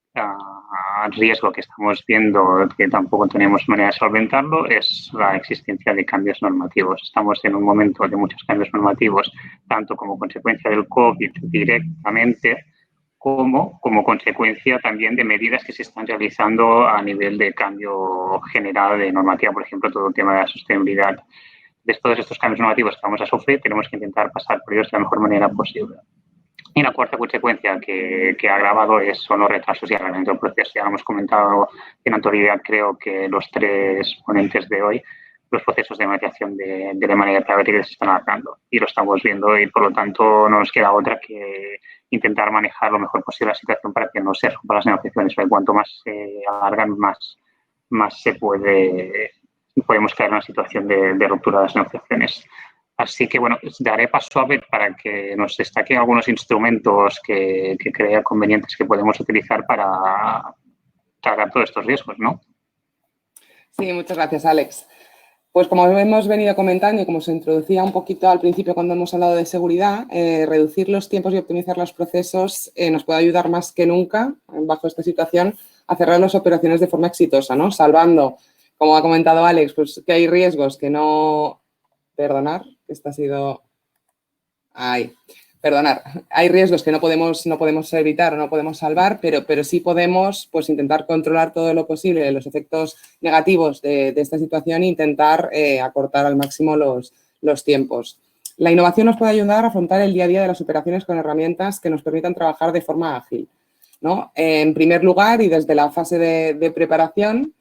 riesgo que estamos viendo, que tampoco tenemos manera de solventarlo, es la existencia de cambios normativos. Estamos en un momento de muchos cambios normativos, tanto como consecuencia del COVID directamente, como consecuencia también de medidas que se están realizando a nivel de cambio general de normativa, por ejemplo, todo el tema de la sostenibilidad. De todos estos cambios normativos que vamos a sufrir, tenemos que intentar pasar por ellos de la mejor manera posible. Y la cuarta consecuencia que ha agravado son los retrasos y alargamiento del proceso. Ya lo hemos comentado en anterioridad, creo que los tres ponentes de hoy, los procesos de negociación de manera private se están alargando y lo estamos viendo y, por lo tanto, no nos queda otra que intentar manejar lo mejor posible la situación para que no se rompan las negociaciones. Porque cuanto más se alargan, más podemos caer en una situación de ruptura de las negociaciones. Así que, bueno, daré paso a ver para que nos destaquen algunos instrumentos que crea convenientes que podemos utilizar para tratar todos estos riesgos, ¿no? Sí, muchas gracias, Alex. Pues como hemos venido comentando y como se introducía un poquito al principio cuando hemos hablado de seguridad, reducir los tiempos y optimizar los procesos nos puede ayudar más que nunca, bajo esta situación, a cerrar las operaciones de forma exitosa, ¿no? Salvando, como ha comentado Alex, pues que hay riesgos que no... Perdonar, esta ha sido... Perdonar, hay riesgos que no podemos evitar o no podemos salvar, pero sí podemos pues, intentar controlar todo lo posible los efectos negativos de esta situación e intentar acortar al máximo los tiempos. La innovación nos puede ayudar a afrontar el día a día de las operaciones con herramientas que nos permitan trabajar de forma ágil, ¿no? En primer lugar, y desde la fase de preparación,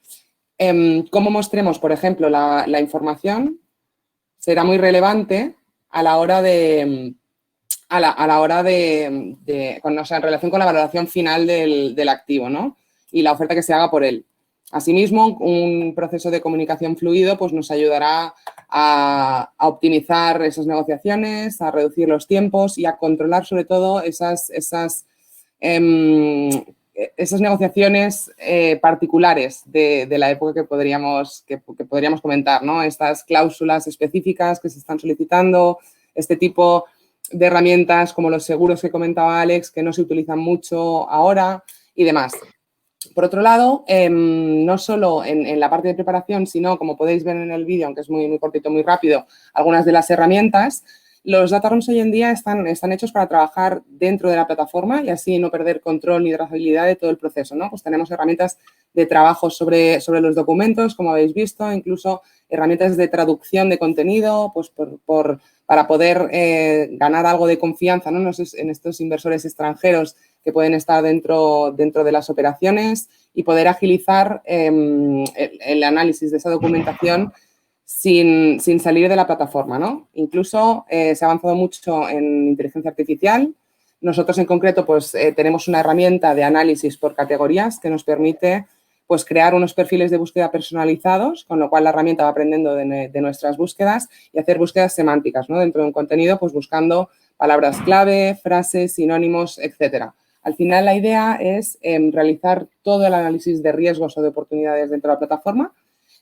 cómo mostremos, por ejemplo, la información será muy relevante a la hora en relación con la valoración final del activo, ¿no? Y la oferta que se haga por él. Asimismo, un proceso de comunicación fluido pues, nos ayudará a optimizar esas negociaciones, a reducir los tiempos y a controlar sobre todo esas negociaciones particulares de la época que podríamos comentar, ¿no? Estas cláusulas específicas que se están solicitando, este tipo de herramientas como los seguros que comentaba Alex, que no se utilizan mucho ahora y demás. Por otro lado, no solo en la parte de preparación, sino, como podéis ver en el vídeo, aunque es muy, muy cortito, muy rápido, algunas de las herramientas. Los data rooms hoy en día están hechos para trabajar dentro de la plataforma y así no perder control ni trazabilidad de todo el proceso, ¿no? Pues tenemos herramientas de trabajo sobre los documentos, como habéis visto, incluso herramientas de traducción de contenido, pues para poder ganar algo de confianza, ¿no? En estos inversores extranjeros que pueden estar dentro de las operaciones y poder agilizar el análisis de esa documentación sin salir de la plataforma, ¿no? Incluso se ha avanzado mucho en inteligencia artificial. Nosotros en concreto pues tenemos una herramienta de análisis por categorías que nos permite pues crear unos perfiles de búsqueda personalizados, con lo cual la herramienta va aprendiendo de nuestras búsquedas y hacer búsquedas semánticas, ¿no? Dentro de un contenido pues buscando palabras clave, frases, sinónimos, etcétera. Al final la idea es realizar todo el análisis de riesgos o de oportunidades dentro de la plataforma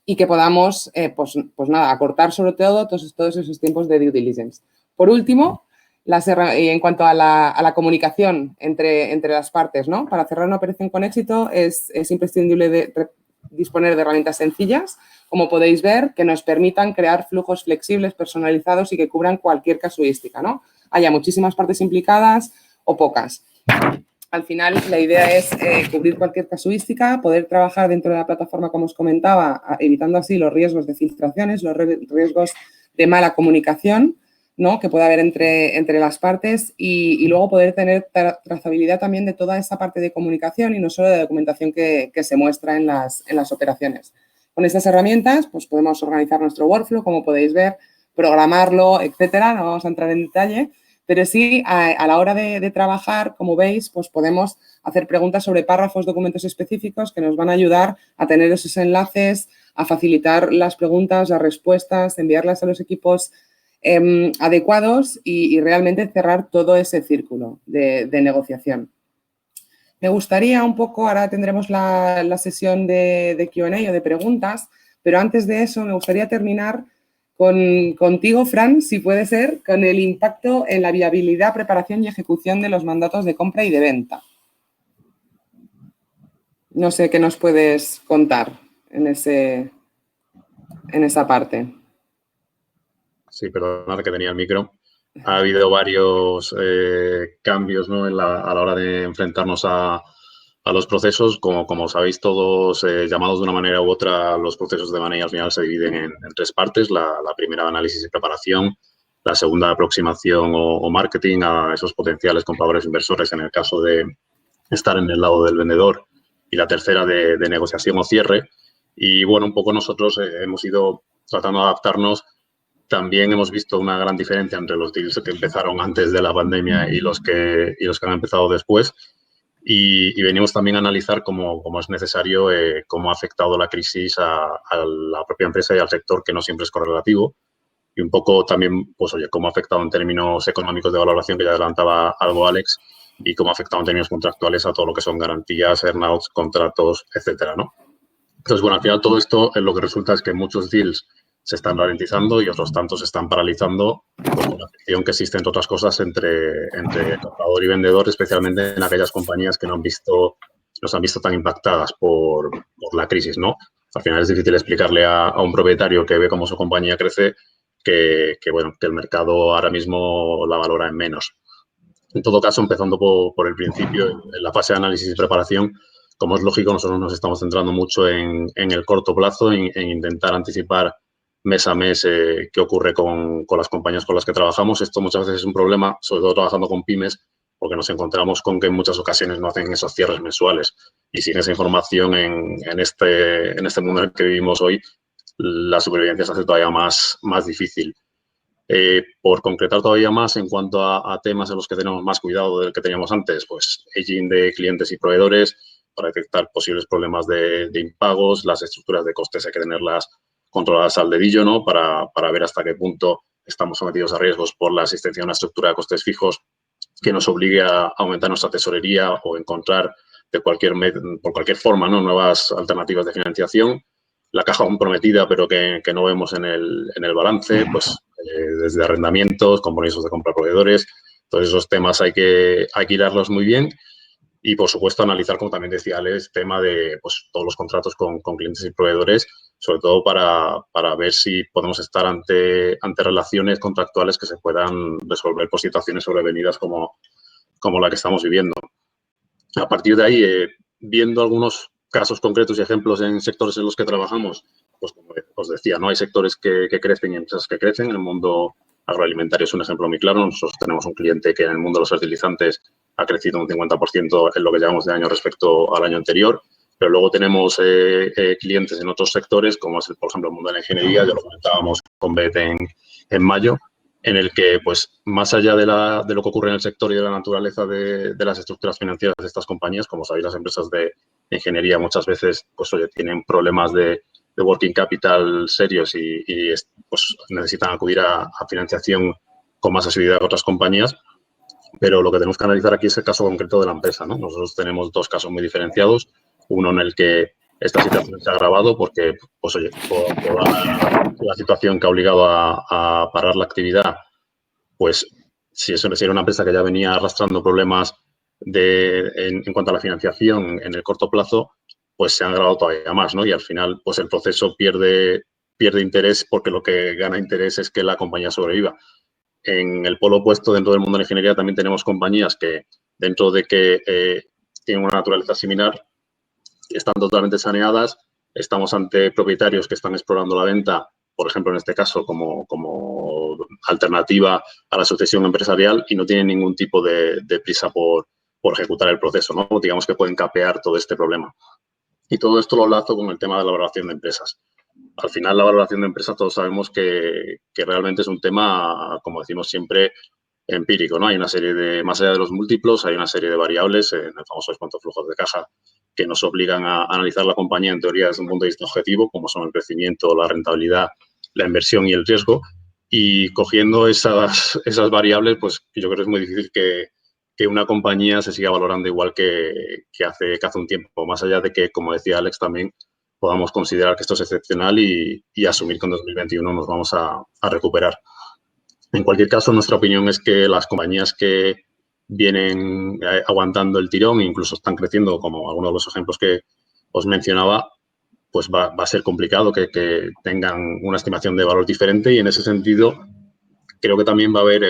y que podamos, pues nada, acortar sobre todo todos esos tiempos de due diligence. Por último, en cuanto a la comunicación entre las partes, ¿no? Para cerrar una operación con éxito es imprescindible disponer de herramientas sencillas, como podéis ver, que nos permitan crear flujos flexibles, personalizados y que cubran cualquier casuística, ¿no? Haya muchísimas partes implicadas o pocas. Al final, la idea es cubrir cualquier casuística, poder trabajar dentro de la plataforma, como os comentaba, evitando así los riesgos de filtraciones, los riesgos de mala comunicación, ¿no? Que puede haber entre las partes y luego poder tener trazabilidad también de toda esa parte de comunicación y no solo de documentación que se muestra en las operaciones. Con estas herramientas, pues podemos organizar nuestro workflow, como podéis ver, programarlo, etcétera. No vamos a entrar en detalle, pero sí a la hora de trabajar, como veis, pues podemos hacer preguntas sobre párrafos, documentos específicos que nos van a ayudar a tener esos enlaces, a facilitar las preguntas, las respuestas, enviarlas a los equipos adecuados y realmente cerrar todo ese círculo de negociación. Me gustaría un poco, ahora tendremos la sesión de Q&A o de preguntas, pero antes de eso me gustaría terminar contigo, Fran, si puede ser, con el impacto en la viabilidad, preparación y ejecución de los mandatos de compra y de venta. No sé qué nos puedes contar en esa parte. Sí, perdonad que tenía el micro. Ha habido varios cambios, ¿no? a la hora de enfrentarnos a los procesos. Como sabéis todos, llamados de una manera u otra, los procesos de M&A al final se dividen en tres partes. La primera, análisis y preparación. La segunda, aproximación o marketing a esos potenciales compradores inversores en el caso de estar en el lado del vendedor. Y la tercera, de negociación o cierre. Y, bueno, un poco nosotros hemos ido tratando de adaptarnos. También hemos visto una gran diferencia entre los deals que empezaron antes de la pandemia y los que han empezado después. Y venimos también a analizar cómo es necesario, cómo ha afectado la crisis a la propia empresa y al sector, que no siempre es correlativo. Y un poco también, pues, oye, cómo ha afectado en términos económicos de valoración, que ya adelantaba algo Alex, y cómo ha afectado en términos contractuales a todo lo que son garantías, earnouts, contratos, etcétera, ¿no? Entonces, bueno, al final todo esto lo que resulta es que muchos deals se están ralentizando y otros tantos se están paralizando, pues, por la fricción que existe, entre otras cosas, entre comprador y vendedor, especialmente en aquellas compañías que nos han visto tan impactadas por la crisis, ¿no? Al final es difícil explicarle a un propietario que ve cómo su compañía crece que el mercado ahora mismo la valora en menos. En todo caso, empezando por el principio, en la fase de análisis y preparación, como es lógico, nosotros nos estamos centrando mucho en el corto plazo, en intentar anticipar mes a mes qué ocurre con las compañías con las que trabajamos. Esto muchas veces es un problema, sobre todo trabajando con pymes, porque nos encontramos con que en muchas ocasiones no hacen esos cierres mensuales. Y sin esa información en este mundo en el que vivimos hoy, la supervivencia se hace todavía más difícil. Por concretar todavía más en cuanto a temas en los que tenemos más cuidado del que teníamos antes, pues aging de clientes y proveedores para detectar posibles problemas de impagos, las estructuras de costes hay que tenerlas controladas al dedillo, ¿no? Para ver hasta qué punto estamos sometidos a riesgos por la existencia de una estructura de costes fijos que nos obligue a aumentar nuestra tesorería o encontrar por cualquier forma, ¿no?, nuevas alternativas de financiación. La caja comprometida, pero que no vemos en el balance, pues desde arrendamientos, compromisos de compra a proveedores. Todos esos temas hay que hilarlos muy bien. Y, por supuesto, analizar, como también decía Alex, tema de, pues, todos los contratos con clientes y proveedores, sobre todo para ver si podemos estar ante relaciones contractuales que se puedan resolver por situaciones sobrevenidas como la que estamos viviendo. A partir de ahí, viendo algunos casos concretos y ejemplos en sectores en los que trabajamos, pues, como os decía, ¿no?, hay sectores que crecen y empresas que crecen. En el mundo agroalimentario es un ejemplo muy claro. Nosotros tenemos un cliente que en el mundo de los fertilizantes ha crecido un 50% en lo que llevamos de año respecto al año anterior. Pero luego tenemos clientes en otros sectores, como es, por ejemplo, el mundo de la ingeniería. Ya lo comentábamos con Beth en mayo, en el que, pues, más allá de lo que ocurre en el sector y de la naturaleza de las estructuras financieras de estas compañías, como sabéis, las empresas de ingeniería muchas veces, pues, oye, tienen problemas de working capital serios y pues, necesitan acudir a financiación con más asiduidad que otras compañías. Pero lo que tenemos que analizar aquí es el caso concreto de la empresa, ¿no? Nosotros tenemos dos casos muy diferenciados. Uno en el que esta situación se ha agravado porque, pues, oye, por la situación que ha obligado a parar la actividad, pues, si era una empresa que ya venía arrastrando problemas en cuanto a la financiación en el corto plazo, pues se han agravado todavía más, ¿no? Y al final, pues, el proceso pierde interés, porque lo que gana interés es que la compañía sobreviva. En el polo opuesto, dentro del mundo de la ingeniería, también tenemos compañías que, dentro de que tienen una naturaleza similar, están totalmente saneadas. Estamos ante propietarios que están explorando la venta, por ejemplo, en este caso, como alternativa a la sucesión empresarial, y no tienen ningún tipo de prisa por ejecutar el proceso, ¿no? Digamos que pueden capear todo este problema. Y todo esto lo lazo con el tema de la valoración de empresas. Al final, la valoración de empresas, todos sabemos que realmente es un tema, como decimos siempre, empírico, ¿no? Hay una serie de, más allá de los múltiplos, hay una serie de variables en el famoso descuento de flujos de caja que nos obligan a analizar la compañía en teoría desde un punto de vista objetivo, como son el crecimiento, la rentabilidad, la inversión y el riesgo. Y cogiendo esas variables, pues yo creo que es muy difícil que una compañía se siga valorando igual que hace un tiempo, más allá de que, como decía Alex, también podamos considerar que esto es excepcional y asumir que en 2021 nos vamos a recuperar. En cualquier caso, nuestra opinión es que las compañías que vienen aguantando el tirón e incluso están creciendo, como algunos de los ejemplos que os mencionaba, pues va a ser complicado que tengan una estimación de valor diferente y en ese sentido creo que también va a haber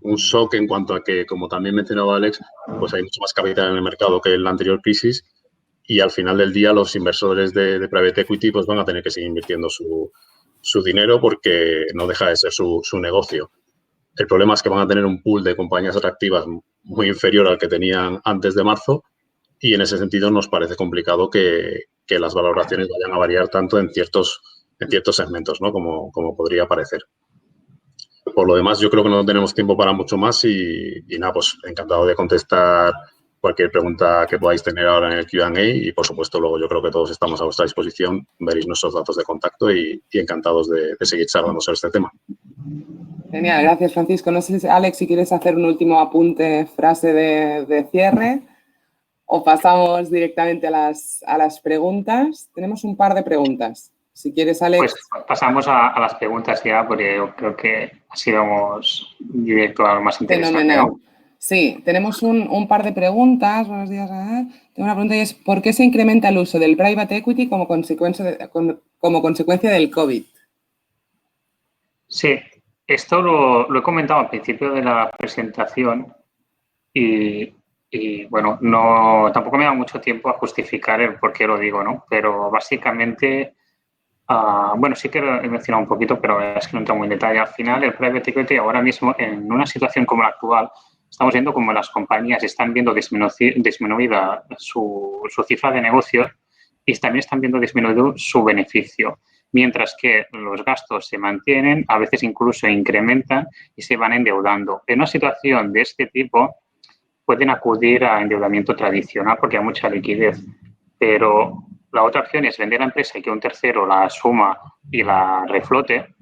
un shock en cuanto a que, como también mencionaba Alex, pues hay mucho más capital en el mercado que en la anterior crisis y al final del día los inversores de private equity pues van a tener que seguir invirtiendo su dinero porque no deja de ser su negocio. El problema es que van a tener un pool de compañías atractivas muy inferior al que tenían antes de marzo y en ese sentido nos parece complicado que las valoraciones vayan a variar tanto en ciertos segmentos, ¿no? Como podría parecer. Por lo demás, yo creo que no tenemos tiempo para mucho más y nada, pues encantado de contestar cualquier pregunta que podáis tener ahora en el Q&A y, por supuesto, luego yo creo que todos estamos a vuestra disposición, veréis nuestros datos de contacto y encantados de seguir charlando sobre este tema. Genial, gracias, Francisco. No sé, Alex, si quieres hacer un último apunte, frase de cierre o pasamos directamente a las preguntas. Tenemos un par de preguntas. Si quieres, Alex. Pues pasamos a las preguntas ya, porque yo creo que así vamos directo a lo más interesante, fenomenal, ¿no? Sí, tenemos un par de preguntas. Buenos días. Tengo una pregunta y es ¿por qué se incrementa el uso del private equity como consecuencia del COVID? Sí, esto lo he comentado al principio de la presentación y bueno, tampoco me da mucho tiempo a justificar el por qué lo digo, ¿no? Pero básicamente, bueno, sí que lo he mencionado un poquito, pero es que no entro muy en detalle. Al final, el private equity ahora mismo, en una situación como la actual, estamos viendo como las compañías están viendo disminuida su cifra de negocio y también están viendo disminuido su beneficio. Mientras que los gastos se mantienen, a veces incluso incrementan y se van endeudando. En una situación de este tipo, pueden acudir a endeudamiento tradicional porque hay mucha liquidez, pero la otra opción es vender la empresa y que un tercero la asuma y la reflote.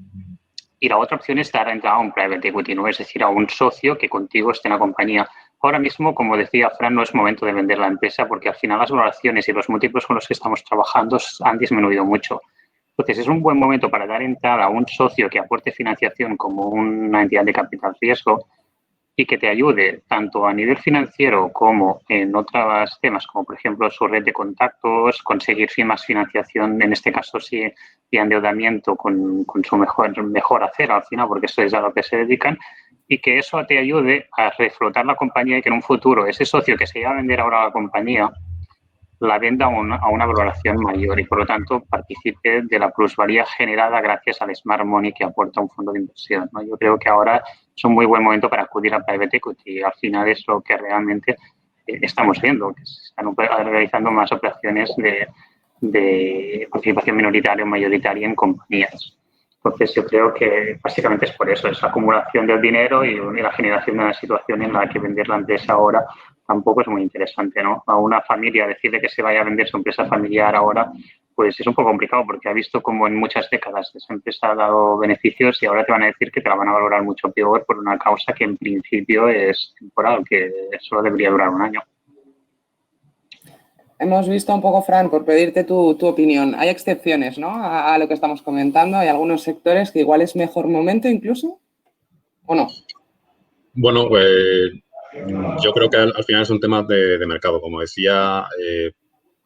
Y la otra opción es dar entrada a un private equity, ¿no? Es decir, a un socio que contigo esté en la compañía. Ahora mismo, como decía Fran, no es momento de vender la empresa porque al final las valoraciones y los múltiplos con los que estamos trabajando han disminuido mucho. Entonces, es un buen momento para dar entrada a un socio que aporte financiación como una entidad de capital riesgo y que te ayude tanto a nivel financiero como en otros temas, como por ejemplo su red de contactos, conseguir más financiación, en este caso sí, y endeudamiento con su mejor hacer al final, porque eso es a lo que se dedican, y que eso te ayude a reflotar la compañía y que en un futuro ese socio que se iba a vender ahora la compañía la venda a una valoración mayor y, por lo tanto, participe de la plusvalía generada gracias al smart money que aporta un fondo de inversión, ¿no? Yo creo que ahora es un muy buen momento para acudir a private equity y al final es lo que realmente estamos viendo, que se están realizando más operaciones de participación minoritaria o mayoritaria en compañías. Entonces, yo creo que básicamente es por eso, esa acumulación del dinero y la generación de una situación en la que vender la empresa ahora tampoco es muy interesante, ¿no? A una familia decirle que se vaya a vender su empresa familiar ahora, pues es un poco complicado porque ha visto como en muchas décadas esa empresa ha dado beneficios y ahora te van a decir que te la van a valorar mucho peor por una causa que en principio es temporal, que solo debería durar un año. Hemos visto un poco, Fran, por pedirte tu opinión. Hay excepciones, ¿no? A lo que estamos comentando. Hay algunos sectores que igual es mejor momento incluso, ¿o no? Bueno, yo creo que al final es un tema de mercado. Como decía,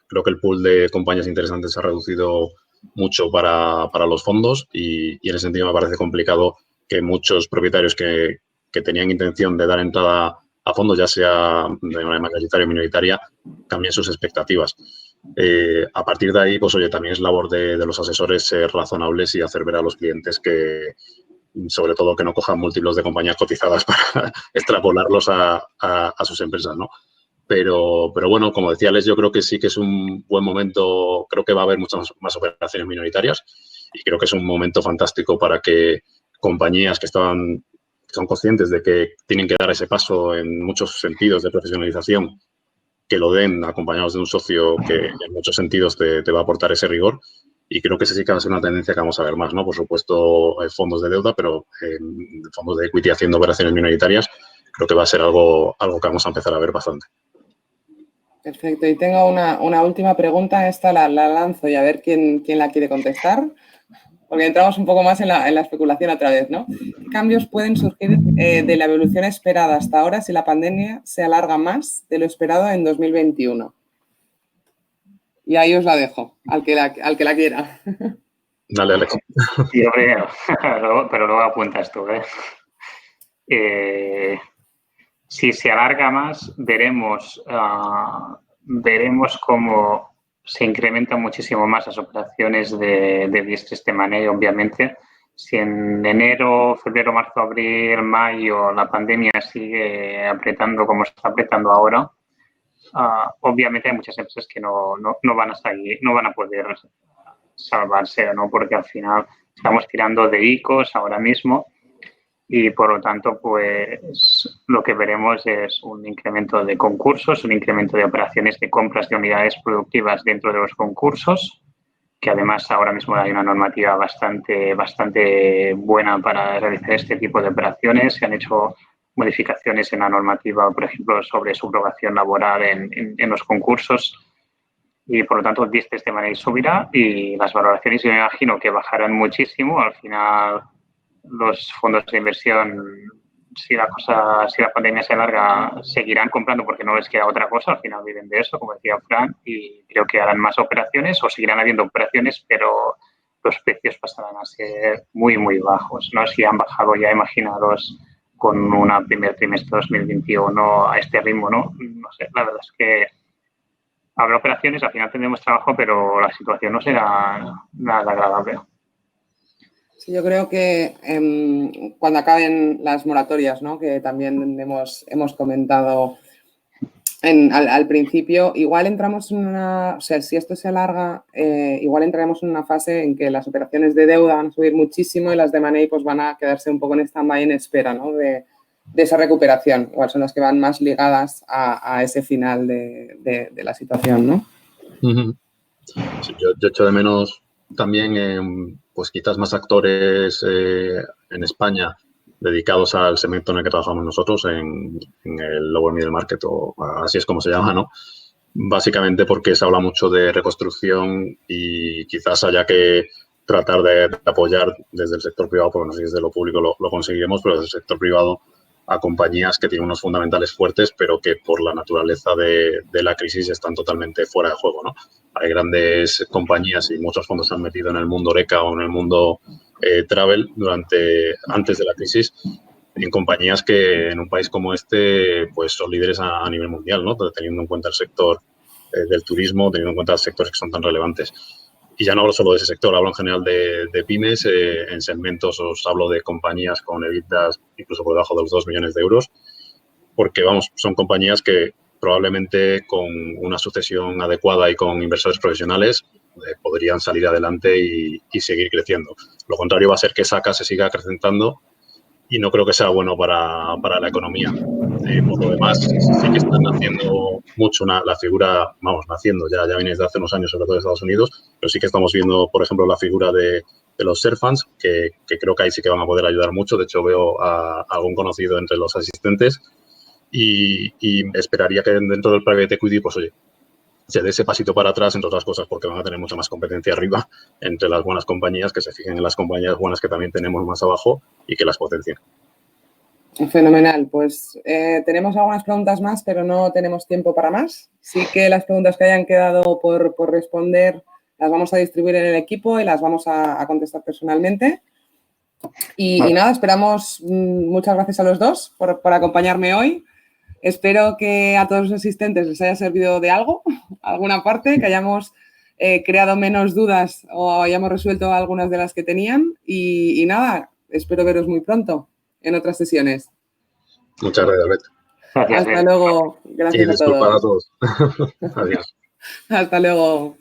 creo que el pool de compañías interesantes se ha reducido mucho para los fondos y en ese sentido me parece complicado que muchos propietarios que tenían intención de dar entrada a fondos, ya sea de manera mayoritaria o minoritaria, cambien sus expectativas. A partir de ahí, pues oye, también es labor de los asesores ser razonables y hacer ver a los clientes que, sobre todo, que no cojan múltiplos de compañías cotizadas para extrapolarlos a sus empresas, ¿no? Pero bueno, como decía Les, yo creo que sí que es un buen momento, creo que va a haber muchas más operaciones minoritarias y creo que es un momento fantástico para que compañías que estaban son conscientes de que tienen que dar ese paso en muchos sentidos de profesionalización, que lo den acompañados de un socio que en muchos sentidos te va a aportar ese rigor. Y creo que esa sí que va a ser una tendencia que vamos a ver más, ¿no? Por supuesto, fondos de deuda, pero fondos de equity haciendo operaciones minoritarias, creo que va a ser algo que vamos a empezar a ver bastante. Perfecto. Y tengo una última pregunta. Esta la lanzo y a ver quién la quiere contestar. Porque entramos un poco más en la especulación otra vez, ¿no? ¿Qué cambios pueden surgir de la evolución esperada hasta ahora si la pandemia se alarga más de lo esperado en 2021? Y ahí os la dejo, al que la quiera. Dale, Alex. Yo creo, pero luego apuntas tú, si se alarga más, veremos cómo se incrementan muchísimo más las operaciones de distressed M&A, obviamente. Si en enero, febrero, marzo, abril, mayo la pandemia sigue apretando como está apretando ahora, obviamente hay muchas empresas que no van a salir, no van a poder salvarse, ¿no? Porque al final estamos tirando de ICOs ahora mismo y por lo tanto pues lo que veremos es un incremento de concursos, un incremento de operaciones de compras de unidades productivas dentro de los concursos, que además ahora mismo hay una normativa bastante buena para realizar este tipo de operaciones. Se han hecho modificaciones en la normativa, por ejemplo, sobre subrogación laboral en los concursos y, por lo tanto, el distressed M&A subirá y las valoraciones yo me imagino que bajarán muchísimo. Al final, los fondos de inversión, si la pandemia se alarga, seguirán comprando porque no les queda otra cosa. Al final viven de eso, como decía Fran, y creo que harán más operaciones o seguirán habiendo operaciones, pero los precios pasarán a ser muy, muy bajos, ¿no? Si han bajado ya, imaginaros, con un primer trimestre 2021 a este ritmo, ¿no? No sé, la verdad es que habrá operaciones, al final tendremos trabajo, pero la situación no será nada agradable. Sí, yo creo que cuando acaben las moratorias, ¿no? Que también hemos comentado al principio, igual entramos en una, o sea, si esto se alarga, igual entraremos en una fase en que las operaciones de deuda van a subir muchísimo y las de M&A pues van a quedarse un poco en stand-by en espera, ¿no? De esa recuperación. Igual son las que van más ligadas a ese final de la situación, ¿no? Sí, yo echo de menos también, pues quizás más actores en España dedicados al segmento en el que trabajamos nosotros, en el lower middle market, o así es como se llama, ¿no? Básicamente porque se habla mucho de reconstrucción y quizás haya que tratar de apoyar desde el sector privado, porque no sé si desde lo público lo conseguiremos, pero desde el sector privado a compañías que tienen unos fundamentales fuertes, pero que por la naturaleza de la crisis están totalmente fuera de juego, ¿no? Hay grandes compañías y muchos fondos se han metido en el mundo Oreca o en el mundo travel antes de la crisis, en compañías que en un país como este pues son líderes a nivel mundial, ¿no? Teniendo en cuenta el sector del turismo, teniendo en cuenta los sectores que son tan relevantes. Y ya no hablo solo de ese sector, hablo en general de pymes, en segmentos os hablo de compañías con EBITDAs incluso por debajo de los 2 millones de euros, porque, vamos, son compañías que probablemente con una sucesión adecuada y con inversores profesionales podrían salir adelante y seguir creciendo. Lo contrario va a ser que SACA se siga acrecentando y no creo que sea bueno para la economía. Por lo demás, sí que están haciendo mucho la figura, vamos, naciendo, ya viene desde hace unos años, sobre todo de Estados Unidos, pero sí que estamos viendo, por ejemplo, la figura de los share funds, que creo que ahí sí que van a poder ayudar mucho. De hecho, veo a algún conocido entre los asistentes y esperaría que dentro del private equity, pues oye, se dé ese pasito para atrás, entre otras cosas, porque van a tener mucha más competencia arriba entre las buenas compañías, que se fijen en las compañías buenas que también tenemos más abajo y que las potencien. Fenomenal. Pues tenemos algunas preguntas más, pero no tenemos tiempo para más. Sí que las preguntas que hayan quedado por responder las vamos a distribuir en el equipo y las vamos a contestar personalmente. Y nada, esperamos, muchas gracias a los dos por acompañarme hoy. Espero que a todos los asistentes les haya servido de algo, alguna parte, que hayamos creado menos dudas o hayamos resuelto algunas de las que tenían. Y nada, espero veros muy pronto en otras sesiones. Muchas gracias, Alberto. Hasta luego. Gracias y disculpad a todos. Adiós. Hasta luego.